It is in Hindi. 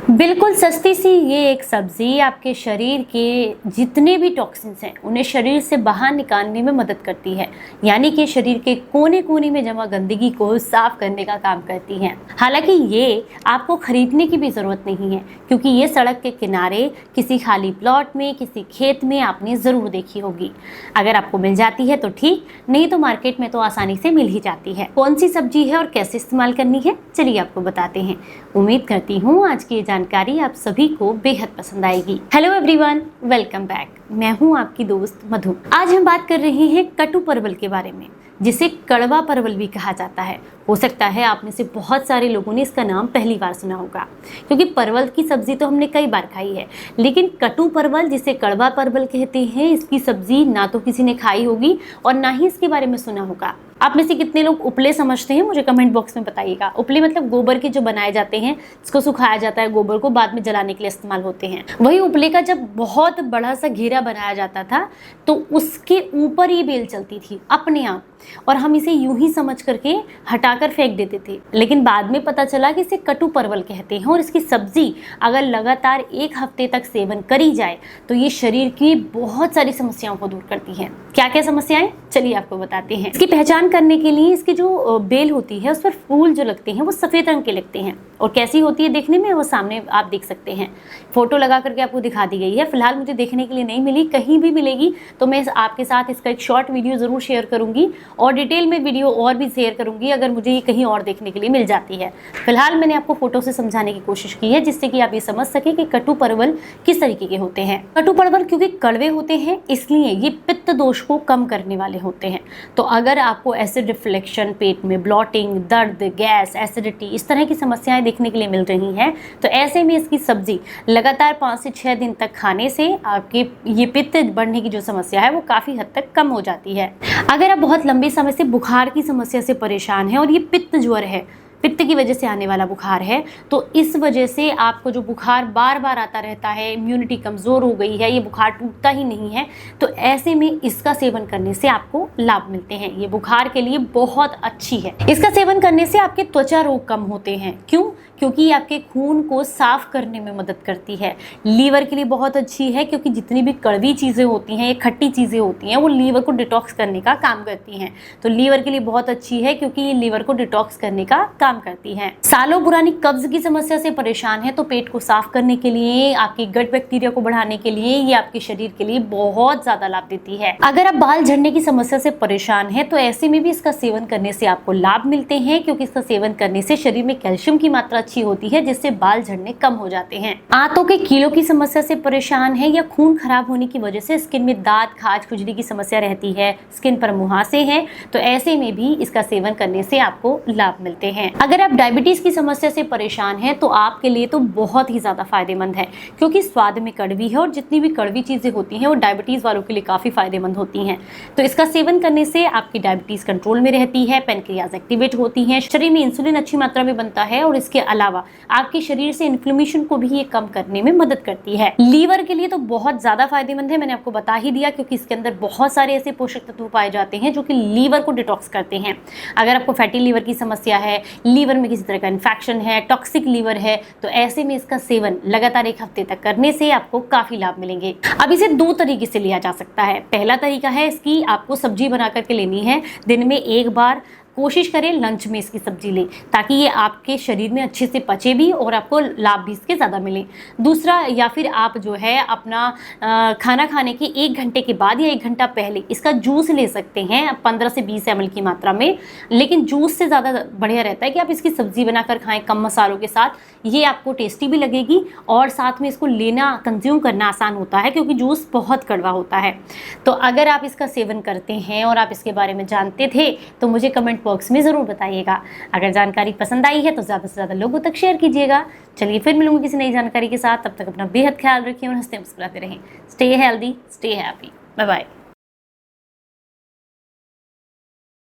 बिल्कुल सस्ती सी ये एक सब्ज़ी आपके शरीर के जितने भी टॉक्सिन्स हैं उन्हें शरीर से बाहर निकालने में मदद करती है, यानी कि शरीर के कोने कोने में जमा गंदगी को साफ करने का काम करती है। हालांकि ये आपको खरीदने की भी ज़रूरत नहीं है, क्योंकि ये सड़क के किनारे किसी खाली प्लॉट में, किसी खेत में आपने ज़रूर देखी होगी। अगर आपको मिल जाती है तो ठीक, नहीं तो मार्केट में तो आसानी से मिल ही जाती है। कौन सी सब्जी है और कैसे इस्तेमाल करनी है, चलिए आपको बताते हैं। उम्मीद करती हूँ आज की जानकारी आप सभी को बेहद पसंद आएगी। Hello everyone, welcome back. मैं हूँ आपकी दोस्त मधु। आज हम बात कर रहे हैं कटु परवल के बारे में, जिसे कड़वा परवल भी कहा जाता है। हो सकता है आप में से बहुत सारे लोगों ने इसका नाम पहली बार सुना होगा, क्योंकि परवल की सब्जी तो हमने कई बार खाई है, लेकिन कटु परवल जिसे कड़वा परवल कहते हैं, इसकी सब्जी ना तो किसी ने खाई होगी और ना ही इसके बारे में सुना होगा। आप में से कितने लोग उपले समझते हैं, मुझे कमेंट बॉक्स में बताइएगा। उपले मतलब गोबर के जो बनाए जाते हैं, इसको सुखाया जाता है, गोबर को बाद में जलाने के लिए इस्तेमाल होते हैं। वही उपले का जब बहुत बड़ा सा घेरा बनाया जाता था तो उसके ऊपर ये बेल चलती थी अपने आप, और हम इसे यूं ही समझ करके हटाकर फेंक देते थे। लेकिन बाद में पता चला कि इसे कटु परवल कहते हैं, और इसकी सब्जी अगर लगातार 1 हफ्ते तक सेवन करी जाए तो ये शरीर की बहुत सारी समस्याओं को दूर करती है। क्या क्या समस्याएं, चलिए आपको बताते हैं। इसकी पहचान करने के लिए इसकी जो बेल होती है उस पर फूल जो लगते हैं वो सफ़ेद रंग के लगते हैं, और कैसी होती है देखने में वो सामने आप देख सकते हैं। फोटो लगा करके आपको दिखा दी गई है। फिलहाल मुझे देखने के लिए नहीं मिली, कहीं भी मिलेगी तो मैं आपके साथ इसका एक शॉर्ट वीडियो ज़रूर शेयर करूंगी, और डिटेल में वीडियो और भी शेयर करूंगी अगर मुझे ये कहीं और देखने के लिए मिल जाती है। फिलहाल मैंने आपको फोटो से समझाने की कोशिश की है, जिससे कि आप ये समझ सके कि कटु परवल किस तरीके के होते हैं। कटु परवल क्योंकि कड़वे होते हैं, इसलिए ये पित्त दोष को कम करने वाले होते हैं। तो अगर आपको एसिड रिफ्लेक्शन, पेट में ब्लॉटिंग, दर्द, गैस, एसिडिटी, इस तरह की समस्याएं देखने के लिए मिल रही हैं, तो ऐसे में इसकी सब्जी लगातार 5 से 6 दिन तक खाने से आपके ये पित्त बढ़ने की जो समस्या है वो काफ़ी हद तक कम हो जाती है। अगर आप बहुत लंबे समय से बुखार की समस्या से परेशान हैं और ये पित्त ज्वर है, पित्त की वजह से आने वाला बुखार है, तो इस वजह से आपको जो बुखार बार बार आता रहता है, इम्यूनिटी कमज़ोर हो गई है, ये बुखार टूटता ही नहीं है, तो ऐसे में इसका सेवन करने से आपको लाभ मिलते हैं। ये बुखार के लिए बहुत अच्छी है। इसका सेवन करने से आपके त्वचा रोग कम होते हैं। क्यों? क्योंकि ये आपके खून को साफ करने में मदद करती है। लीवर के लिए बहुत अच्छी है, क्योंकि जितनी भी कड़वी चीज़ें होती हैं, ये खट्टी चीज़ें होती हैं, वो लीवर को डिटॉक्स करने का काम करती हैं। तो लीवर के लिए बहुत अच्छी है, क्योंकि ये लीवर को डिटॉक्स करने का काम करती है। सालों पुरानी कब्ज की समस्या से परेशान है तो पेट को साफ करने के लिए, आपकी गट बैक्टीरिया को बढ़ाने के लिए ये आपके शरीर के लिए बहुत ज्यादा लाभ देती है। अगर आप बाल झड़ने की समस्या से परेशान है तो ऐसे में भी इसका सेवन करने से आपको लाभ मिलते हैं, क्योंकि इसका सेवन करने से शरीर में कैल्शियम की मात्रा अच्छी होती है, जिससे बाल झड़ने कम हो जाते हैं। आंतों के कीलों की समस्या से परेशान है या खून खराब होने की वजह से स्किन में दाद, खाज, खुजली की समस्या रहती है, स्किन पर मुहासे हैं, तो ऐसे में भी इसका सेवन करने से आपको लाभ मिलते हैं। अगर आप डायबिटीज की समस्या से परेशान हैं तो आपके लिए तो बहुत ही ज्यादा फायदेमंद है, क्योंकि स्वाद में कड़वी है और जितनी भी कड़वी चीजें होती हैं वो डायबिटीज वालों के लिए काफी फायदेमंद होती हैं। तो इसका सेवन करने से आपकी डायबिटीज कंट्रोल में रहती है, पैनक्रियाज एक्टिवेट होती हैं, शरीर में इंसुलिन अच्छी मात्रा में बनता है, और इसके अलावा आपके शरीर से इन्फ्लेमेशन को भी ये कम करने में मदद करती है। लीवर के लिए तो बहुत ज्यादा फायदेमंद है, मैंने आपको बता ही दिया, क्योंकि इसके अंदर बहुत सारे ऐसे पोषक तत्व पाए जाते हैं जो कि लीवर को डिटॉक्स करते हैं। अगर आपको फैटी लीवर की समस्या है, लीवर में किसी तरह का इन्फेक्शन है, टॉक्सिक लीवर है, तो ऐसे में इसका सेवन लगातार 1 हफ्ते तक करने से आपको काफी लाभ मिलेंगे। अब इसे 2 तरीके से लिया जा सकता है। पहला तरीका है, इसकी आपको सब्जी बना करके लेनी है। दिन में 1 बार कोशिश करें लंच में इसकी सब्जी लें, ताकि ये आपके शरीर में अच्छे से पचे भी और आपको लाभ भी इसके ज़्यादा मिले। दूसरा, या फिर आप जो है अपना खाना खाने के 1 घंटे के बाद या 1 घंटा पहले इसका जूस ले सकते हैं 15 से 20 ml की मात्रा में। लेकिन जूस से ज़्यादा बढ़िया रहता है कि आप इसकी सब्जी बनाकर खाएं कम मसालों के साथ। ये आपको टेस्टी भी लगेगी और साथ में इसको लेना, कंज्यूम करना आसान होता है, क्योंकि जूस बहुत कड़वा होता है। तो अगर आप इसका सेवन करते हैं और आप इसके बारे में जानते थे तो मुझे कमेंट बॉक्स में ज़रूर बताइएगा। अगर जानकारी पसंद आई है तो ज़्यादा से ज़्यादा लोगों तक शेयर कीजिएगा। चलिए फिर मिलूंगी किसी नई जानकारी के साथ, तब तक अपना बेहद ख्याल रखिए और हंसते मुस्कुराते रहें। Stay healthy, stay happy, bye bye.